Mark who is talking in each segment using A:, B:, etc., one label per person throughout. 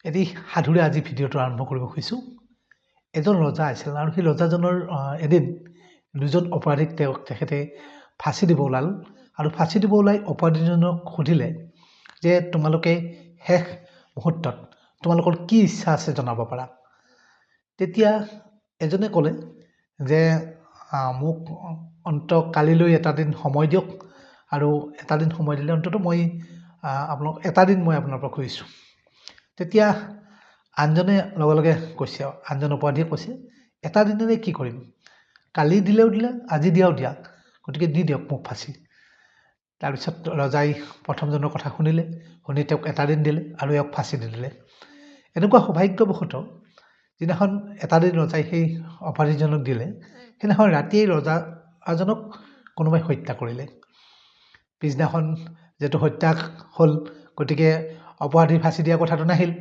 A: এটি সাধুৰে আজি ভিডিঅ'টো আৰম্ভ কৰিব খুজিছোঁ। এজন ৰজা আছিল আৰু সেই ৰজাজনৰ এদিন দুজন অপৰাধীক তেখেতে ফাঁচি দিব ওলাল আৰু ফাঁচি দিব ওলাই অপৰাধীজনক সুধিলে যে তোমালোকে শেষ মুহূৰ্তত তোমালোকৰ কি ইচ্ছা আছে জনাব পাৰা। তেতিয়া এজনে ক'লে যে মোক কালিলৈ এটা দিন সময় দিয়ক আৰু এটা দিন সময় দিলে অন্ততঃ মই এটা দিন মই আপোনাৰ পৰা খুজিছোঁ। তেতিয়া আনজনে লগে লগে কৈছে, আনজন অপৰাধীয়ে কৈছে, এটা দিনেৰে কি কৰিম, কালি দিলেও দিলে আজি দিয়াও দিয়া, গতিকে দি দিয়ক মোক ফাঁচি। তাৰপিছত ৰজাই প্ৰথমজনৰ কথা শুনিলে, শুনি তেওঁক এটা দিন দিলে আৰু এওঁক ফাঁচি দি দিলে। এনেকুৱা সৌভাগ্যবশতঃ যিদিনাখন এটা দিন ৰজাই সেই অপৰাধীজনক দিলে, সেইদিনাখন ৰাতিয়েই ৰজাজনক কোনোবাই হত্যা কৰিলে। পিছদিনাখন যিহেতু হত্যা হ'ল, গতিকে অপৰাধী ফাঁচি দিয়া কথাটো নাহিল।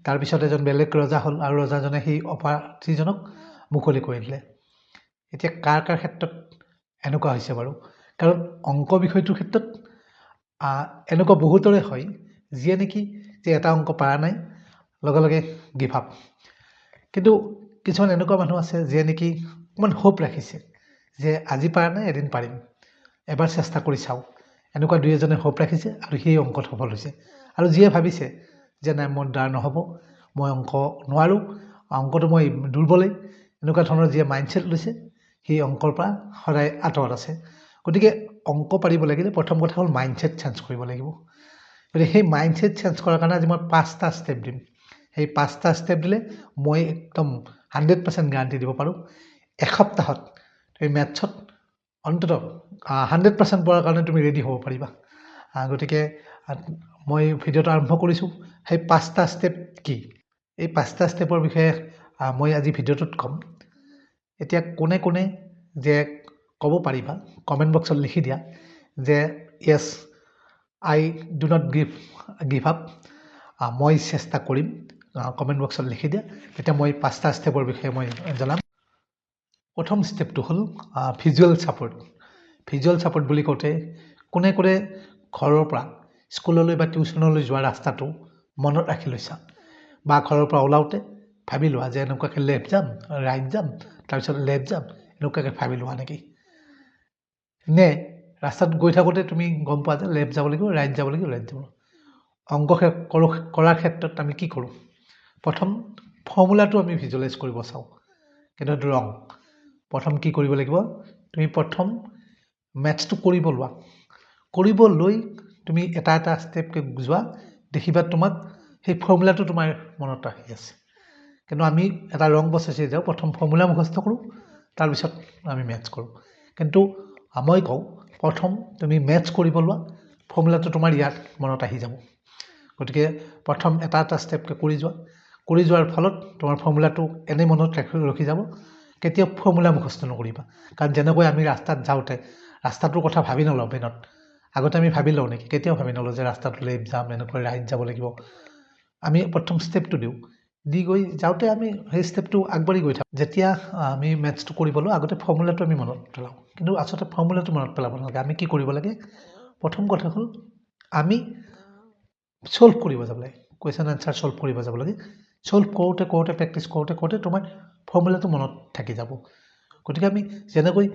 A: তাৰপিছত এজন বেলেগ ৰজা হ'ল আৰু ৰজাজনে সেই অপৰাধীজনক মুকলি কৰি দিলে। এতিয়া কাৰ কাৰ ক্ষেত্ৰত এনেকুৱা হৈছে বাৰু? কাৰণ অংক বিষয়টোৰ ক্ষেত্ৰত এনেকুৱা বহুতৰে হয়, যিয়ে নেকি যে এটা অংক পাৰা নাই, লগে লগে গিভ আপ। কিন্তু কিছুমান এনেকুৱা মানুহ আছে যিয়ে নেকি অকণমান হোপ ৰাখিছে যে আজি পাৰা নাই, এদিন পাৰিম, এবাৰ চেষ্টা কৰি চাওঁ। এনেকুৱা দুই এজনে হোপ ৰাখিছে আৰু সেই অংকত সফল হৈছে। আৰু যিয়ে ভাবিছে যে নাই মোৰ দ্বাৰা নহ'ব, মই অংক নোৱাৰোঁ, অংকটো মই দুৰ্বলেই, এনেকুৱা ধৰণৰ যিয়ে মাইণ্ডছেট লৈছে, সেই অংকৰ পৰা সদায় আঁতৰত আছে। গতিকে অংক পাৰিব লাগিলে প্ৰথম কথা হ'ল মাইণ্ডছেট চেঞ্জ কৰিব লাগিব। গতিকে সেই মাইণ্ডছেট চেঞ্জ কৰাৰ কাৰণে আজি মই 5টা ষ্টেপ দিম। সেই 5টা ষ্টেপ দিলে মই একদম 100% গেৰাণ্টি দিব পাৰোঁ, এসপ্তাহত তুমি মেথছত অন্ততঃ 100% পোৱাৰ কাৰণে তুমি ৰেডি হ'ব পাৰিবা। গতিকে মই ভিডিঅ'টো আৰম্ভ কৰিছোঁ। সেই 5টা ষ্টেপ কি? এই 5টা ষ্টেপৰ বিষয়ে মই আজি ভিডিঅ'টোত ক'ম। এতিয়া কোনে কোনে যে ক'ব পাৰিবা, কমেণ্ট বক্সত লিখি দিয়া যে য়েছ আই ডু নট গিভ আপ, মই চেষ্টা কৰিম, কমেণ্ট বক্সত লিখি দিয়া। তেতিয়া মই 5টা ষ্টেপৰ বিষয়ে মই জনাম। প্ৰথম ষ্টেপটো হ'ল ভিজুৱেল ছাপোৰ্ট। ভিজুৱেল ছাপোৰ্ট বুলি কওঁতে কোনে কোনে ঘৰৰ পৰা স্কুললৈ বা টিউশ্যনলৈ যোৱা ৰাস্তাটো মনত ৰাখি লৈছা, বা ঘৰৰ পৰা ওলাওঁতে ভাবি লোৱা যে এনেকুৱাকৈ লেফ্ট যাম, ৰাইট যাম, তাৰপিছত লেফ্ট যাম, এনেকুৱাকৈ ভাবি লোৱা নেকি? নে ৰাস্তাত গৈ থাকোঁতে তুমি গম পোৱা যে লেফ্ট যাব লাগিব, ৰাইট যাব লাগিব, ৰাইট যাব লাগিব? অংক কৰাৰ ক্ষেত্ৰত আমি কি কৰোঁ? প্ৰথম ফৰ্মুলাটো আমি ভিজুৱেলাইজ কৰিব চাওঁ, কিন্তু সেইটো ৰং। প্ৰথম কি কৰিব লাগিব? তুমি প্ৰথম মেথছটো কৰিব লোৱা। কৰিব লৈ তুমি এটা এটা ষ্টেপকৈ যোৱা, দেখিবা তোমাক সেই ফৰ্মুলাটো তোমাৰ মনত আহি আছে। কিন্তু আমি এটা ৰং প্ৰচেছে যাওঁ, প্ৰথম ফৰ্মুলা মুখস্থ কৰোঁ, তাৰপিছত আমি মেথছ কৰোঁ। কিন্তু মই কওঁ প্ৰথম তুমি মেথছ কৰিব লোৱা, ফৰ্মুলাটো তোমাৰ ইয়াত মনত আহি যাব। গতিকে প্ৰথম এটা এটা ষ্টেপকৈ কৰি যোৱা, কৰি যোৱাৰ ফলত তোমাৰ ফৰ্মুলাটো এনেই মনত ৰখি যাব। কেতিয়াও ফৰ্মুলা মুখস্থ নকৰিবা, কাৰণ যেনেকৈ আমি ৰাস্তাত যাওঁতে ৰাস্তাটোৰ কথা ভাবি নলওঁ ব্ৰেইনত। আগতে আমি ভাবি লওঁ নেকি? কেতিয়াও ভাবি নলওঁ যে ৰাস্তাটো লেফ্ট যাম, এনেকৈ ৰাইট যাব লাগিব। আমি প্ৰথম ষ্টেপটো দিওঁ, দি গৈ যাওঁতে আমি সেই ষ্টেপটো আগবাঢ়ি গৈ থাকোঁ। যেতিয়া আমি মেথছটো কৰিব লওঁ, আগতে ফৰ্মুলাটো আমি মনত পেলাওঁ, কিন্তু আচলতে ফৰ্মুলাটো মনত পেলাব নালাগে। আমি কি কৰিব লাগে? প্ৰথম কথা হ'ল আমি ছল্ভ কৰিব যাব লাগে, কুৱেশ্যন এনচাৰ ছল্ভ কৰিব যাব লাগে। ছল্ভ কৰোঁতে কৰোঁতে প্ৰেক্টিছ কৰোঁতে কৰোঁতে তোমাৰ ফৰ্মুলাটো মনত থাকি যাব। গতিকে আমি যেনেকৈ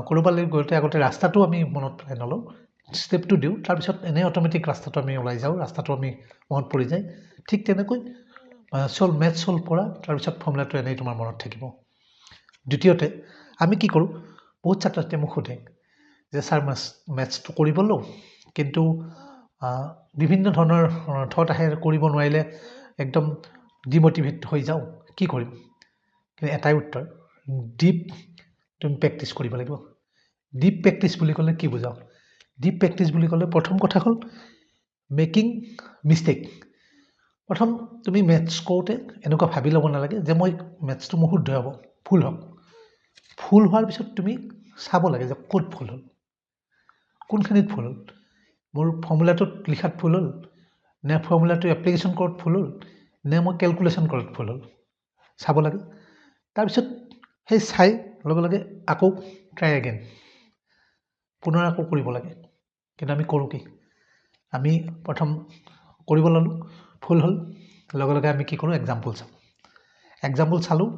A: ক'ৰবালৈ গ'লে আগতে ৰাস্তাটো আমি মনত পেলাই নলওঁ, ষ্টেপটো দিওঁ, তাৰপিছত এনেই অট'মেটিক ৰাস্তাটো আমি ওলাই যাওঁ, ৰাস্তাটো আমি মনত পৰি যায়। ঠিক তেনেকৈ মেথছ ছল্ভ কৰা, তাৰপিছত ফৰ্মুলাটো এনেই তোমাৰ মনত থাকিব। দ্বিতীয়তে আমি কি কৰোঁ? বহুত ছাত্ৰ ছাত্ৰীয়ে মোক সোধে যে ছাৰ মেথছটো কৰিব লওঁ, কিন্তু বিভিন্ন ধৰণৰ থট আহে, কৰিব নোৱাৰিলে একদম ডিম'টিভেট হৈ যাওঁ, কি কৰিম? কিন্তু এটাই উত্তৰ, ডিপ তুমি প্ৰেক্টিছ কৰিব লাগিব। ডিপ প্ৰেক্টিছ বুলি ক'লে কি বুজাওঁ? ডিপ প্ৰেক্টিছ বুলি ক'লে প্ৰথম কথা হ'ল মেকিং মিষ্টেক। প্ৰথম তুমি মেথছ কৰোঁতে এনেকুৱা ভাবি ল'ব নালাগে যে মই মেথছটো মোৰ শুদ্ধ হ'ব, ভুল হ'ব। ভুল হোৱাৰ পিছত তুমি চাব লাগে যে ক'ত ভুল হ'ল, কোনখিনিত ভুল হ'ল। মোৰ ফৰ্মুলাটোত লিখাত ভুল হ'ল, নে ফৰ্মুলাটো এপ্লিকেশ্যন কৰাত ভুল হ'ল, নে মই কেলকুলেশ্যন কৰাত ভুল হ'ল, চাব লাগে। তাৰপিছত সেই চাই লগে লগে আকৌ ট্ৰাই এগেইন, পুনৰ আকৌ কৰিব লাগে। কিন্তু আমি কৰোঁ কি? আমি প্ৰথম কৰিব ল'লোঁ, ভুল হ'ল, লগে লগে আমি কি কৰোঁ এক্সাম্পল চাওঁ এক্সাম্পল চালোঁ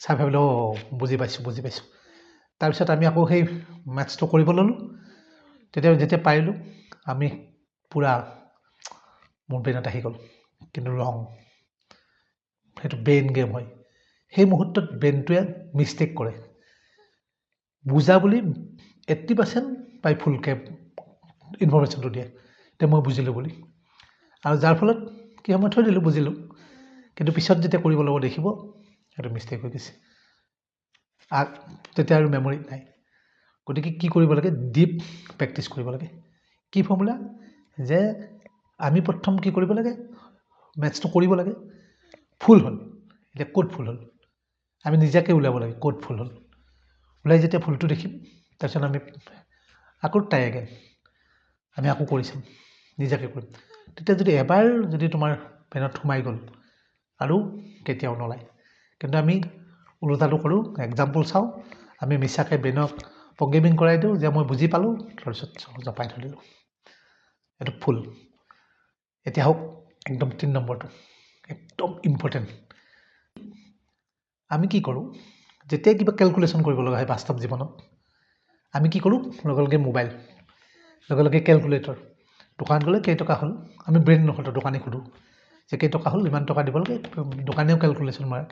A: চাই ভাবিলোঁ বুজি পাইছোঁ তাৰপিছত আমি আকৌ সেই মেথছটো কৰিব ল'লোঁ যেতিয়া পাৰিলোঁ আমি পূৰা মোৰ ব্ৰেইনত আহি গ'ল কিন্তু ৰং সেইটো ব্ৰেইন গেম হয় সেই মুহূৰ্তত ব্ৰেইনটোৱে মিষ্টেক কৰে বুজা বুলি 80% পাই ফুলকৈ ইনফৰমেশ্যনটো দিয়ে এতিয়া মই বুজিলোঁ বুলি আৰু যাৰ ফলত কি সময় থৈ দিলোঁ বুজিলোঁ কিন্তু পিছত যেতিয়া কৰিব ল'ব দেখিব সেইটো মিষ্টেক হৈ গৈছে তেতিয়া আৰু মেমৰি নাই গতিকে কি কৰিব লাগে ডিপ প্ৰেক্টিছ কৰিব লাগে কি ফৰ্মুলা যে আমি প্ৰথম কি কৰিব লাগে মেথছটো কৰিব লাগে ফুল হ'ল এতিয়া ক'ত ফুল হ'ল আমি নিজাকৈ ওলাব লাগে ক'ত ফুল হ'ল ওলাই যেতিয়া ফুলটো দেখিম তাৰপিছত আমি আকৌ ট্ৰাই এগেইন আমি আকৌ কৰি চাম নিজাকৈ কৰিম তেতিয়া যদি এবাৰ যদি তোমাৰ ব্ৰেইনত সোমাই গ'ল আৰু কেতিয়াও নলায় কিন্তু আমি ওলোটাটো কৰোঁ এক্সাম্পল চাওঁ আমি মিছাকৈ ব্ৰেইনক প্ৰগ্ৰেমিং কৰাই দিওঁ যে মই বুজি পালোঁ তাৰপিছত জপাই থৈ দিলোঁ এইটো ফুল এতিয়া হওক একদম 3 নম্বৰটো একদম ইম্পৰ্টেণ্ট আমি কি কৰোঁ যেতিয়াই কিবা কেলকুলেশ্যন কৰিব লগা হয় বাস্তৱ জীৱনত আমি কি কৰোঁ লগে লগে মোবাইল লগে লগে কেলকুলেটৰ দোকান গ'লে কেইটকা হ'ল আমি ব্ৰেইন নকৰোঁ দোকানী সোধোঁ যে কেইটকা হ'ল ইমান টকা দিব লাগে দোকানেও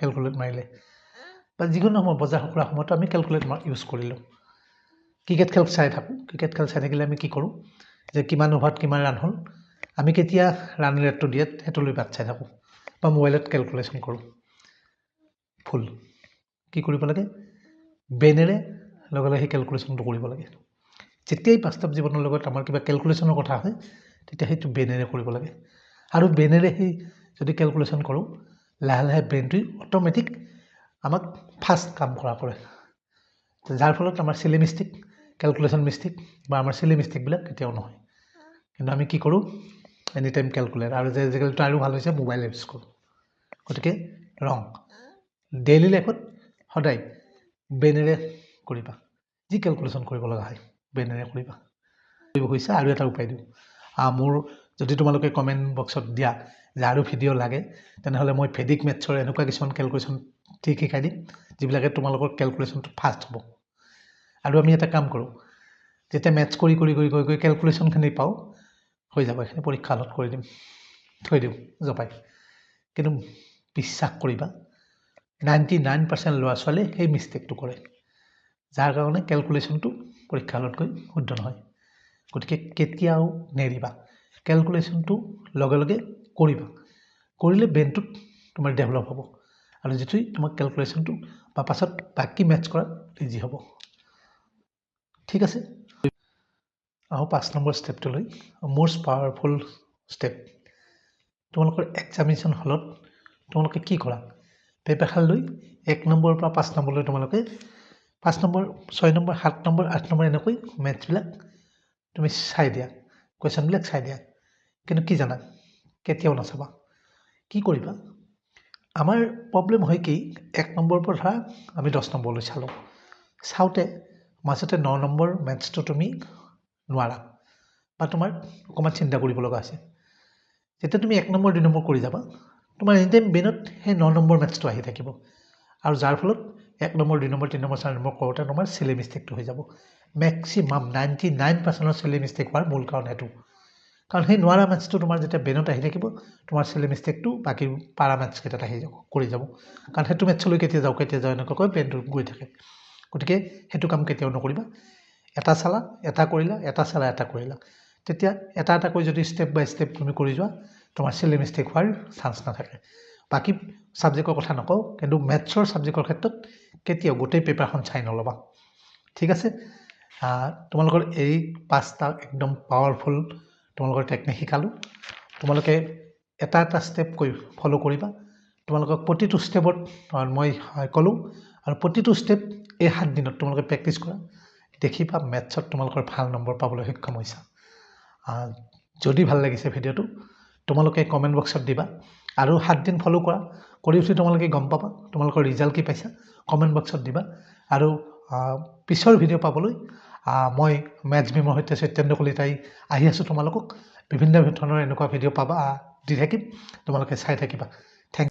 A: কেলকুলেট মাৰিলে বা যিকোনো সময় বজাৰ কৰা সময়তো আমি কেলকুলেট ইউজ কৰিলোঁ ক্ৰিকেট খেল চাই থাকোঁ ক্ৰিকেট খেল চাই থাকিলে আমি কি কৰোঁ যে কিমান অভাৰত কিমান ৰান হ'ল আমি কেতিয়া ৰান ৰেটটো দিয়ে সেইটো লৈ বাট চাই থাকোঁ বা মোবাইলত কেলকুলেশ্যন কৰোঁ ফুল কি কৰিব লাগে ব্ৰেইনেৰে লগে লগে সেই কেলকুলেশ্যনটো কৰিব লাগে যেতিয়াই বাস্তৱ জীৱনৰ লগত আমাৰ কিবা কেলকুলেশ্যনৰ কথা হয় তেতিয়া সেইটো ব্ৰেইনেৰে কৰিব লাগে আৰু ব্ৰেইনেৰে সেই যদি কেলকুলেশ্যন কৰোঁ লাহে লাহে ব্ৰেইনটোৱে অট'মেটিক আমাক ফাষ্ট কাম কৰা কৰে যাৰ ফলত আমাৰ চিলি মিষ্টেক কেলকুলেশ্যন মিষ্টেক বা আমাৰ চিলি মিষ্টেকবিলাক কেতিয়াও নহয় কিন্তু আমি কি কৰোঁ এনি টাইম কেলকুলেট আৰু যে আজিকালিতো আৰু ভাল হৈছে মোবাইল ইউজ কৰোঁ গতিকে ৰং ডেইলি লাইফত সদায় ব্ৰেইনেৰে কৰিবা যি কেলকুলেশ্যন কৰিব লগা হয় ব্ৰেইনেৰে কৰিবা কৰিব হৈছে আৰু এটা উপায় দিওঁ মোৰ যদি তোমালোকে কমেণ্ট বক্সত দিয়া যে আৰু ভিডিঅ' লাগে তেনেহ'লে মই ভেদিক মেথছৰ এনেকুৱা কিছুমান কেলকুলেশ্যন ঠিক শিকাই দিম যিবিলাকে তোমালোকৰ কেলকুলেশ্যনটো ফাষ্ট হ'ব আৰু আমি এটা কাম কৰোঁ যেতিয়া মেথছ কৰি কেলকুলেশ্যনখিনি পাওঁ হৈ যাব এইখিনি পৰীক্ষা হলত কৰি দিম থৈ দিওঁ জপাই কিন্তু বিশ্বাস কৰিবা 99% ল'ৰা ছোৱালীয়ে সেই মিষ্টেকটো কৰে যাৰ কাৰণে কেলকুলেশ্যনটো পৰীক্ষা হলত গৈ শুদ্ধ নহয় গতিকে কেতিয়াও নেৰিবা কেলকুলেশ্যনটো লগে লগে কৰিবা কৰিলে ব্ৰেইনটোত তোমাৰ ডেভেলপ হ'ব আৰু যিটোৱে তোমাক কেলকুলেশ্যনটো বা পাছত বাকী মেথছ কৰাত ইজি হ'ব ঠিক আছে আহোঁ 5 নম্বৰ ষ্টেপটোলৈ মষ্ট পাৱাৰফুল ষ্টেপ তোমালোকৰ এক্সামিনেশ্যন হলত তোমালোকে কি কৰা পেপাৰখন লৈ 1 নম্বৰৰ পৰা 5 নম্বৰলৈ তোমালোকে 5 নম্বৰ 6 নম্বৰ 7 নম্বৰ 8 নম্বৰ এনেকৈ মেথছবিলাক তুমি চাই দিয়া কুৱেশ্যনবিলাক চাই দিয়া কিন্তু কি জানা কেতিয়াও নাচাবা কি কৰিবা আমাৰ প্ৰব্লেম হয় কি 1 নম্বৰৰ পৰা ধৰা আমি 10 নম্বৰলৈ চাওঁতে মাজতে 9 নম্বৰ মেথছটো তুমি নোৱাৰা বা তোমাৰ অকণমান চিন্তা কৰিব লগা আছে যেতিয়া তুমি 1 নম্বৰ 2 নম্বৰ কৰি যাবা তোমাৰ এনি টাইম ব্ৰেইনত সেই 9 নম্বৰ মেথছটো আহি থাকিব আৰু যাৰ ফলত 1 নম্বৰ 2 নম্বৰ 3 নম্বৰ 4 নম্বৰ কৰোঁতে তোমাৰ চিলি মিষ্টেকটো হৈ যাব মেক্সিমাম 99% চিলি মিষ্টেক হোৱাৰ মূল কাৰণ সেইটো কাৰণ সেই নোৱাৰা মেথছটো তোমাৰ যেতিয়া ব্ৰেইনত আহি থাকিব তোমাৰ চিলি মিষ্টেকটো বাকী পাৰা মেথছকেইটাত আহি যাব কৰি যাব কাৰণ সেইটো মেথছলৈ কেতিয়া যাওঁ এনেকুৱাকৈ ব্ৰেইনটো গৈ থাকে গতিকে সেইটো কাম কেতিয়াও নকৰিবা এটা চালা এটা কৰিলা এটা চালা এটা কৰিলা তেতিয়া এটা এটাকৈ যদি ষ্টেপ বাই ষ্টেপ তুমি কৰি যোৱা তোমাৰ চিলি মিষ্টেক হোৱাৰ চান্স নাথাকে বাকী ছাবজেক্টৰ কথা নকওঁ কিন্তু মেথছৰ ছাবজেক্টৰ ক্ষেত্ৰত কেতিয়াও গোটেই পেপাৰখন চাই নল'বা ঠিক আছে তোমালোকৰ এই 5টা একদম পাৱাৰফুল তোমালোকৰ টেকনিক শিকালোঁ তোমালোকে এটা এটা ষ্টেপ ফ'ল' কৰিবা তোমালোকক প্ৰতিটো ষ্টেপত মই ক'লোঁ আৰু প্ৰতিটো ষ্টেপ এই 7 দিনত তোমালোকে প্ৰেক্টিছ কৰা দেখিবা মেথছত তোমালোকৰ ভাল নম্বৰ পাবলৈ সক্ষম হৈছা যদি ভাল লাগিছে ভিডিঅ'টো তোমালোকে কমেণ্ট বক্সত দিবা আৰু 7 দিন ফ'ল' কৰা কৰি উঠি তোমালোকে গম পাবা তোমালোকৰ ৰিজাল্ট কি পাইছা কমেণ্ট বক্সত দিবা আৰু পিছৰ ভিডিঅ' পাবলৈ মই মেথছ বিমৰ সৈতে সত্যেন্দ্ৰ কলিতাই আহি আছোঁ তোমালোকক বিভিন্ন ধৰণৰ এনেকুৱা ভিডিঅ' পাবা দি থাকিম, তোমালোকে চাই থাকিবা।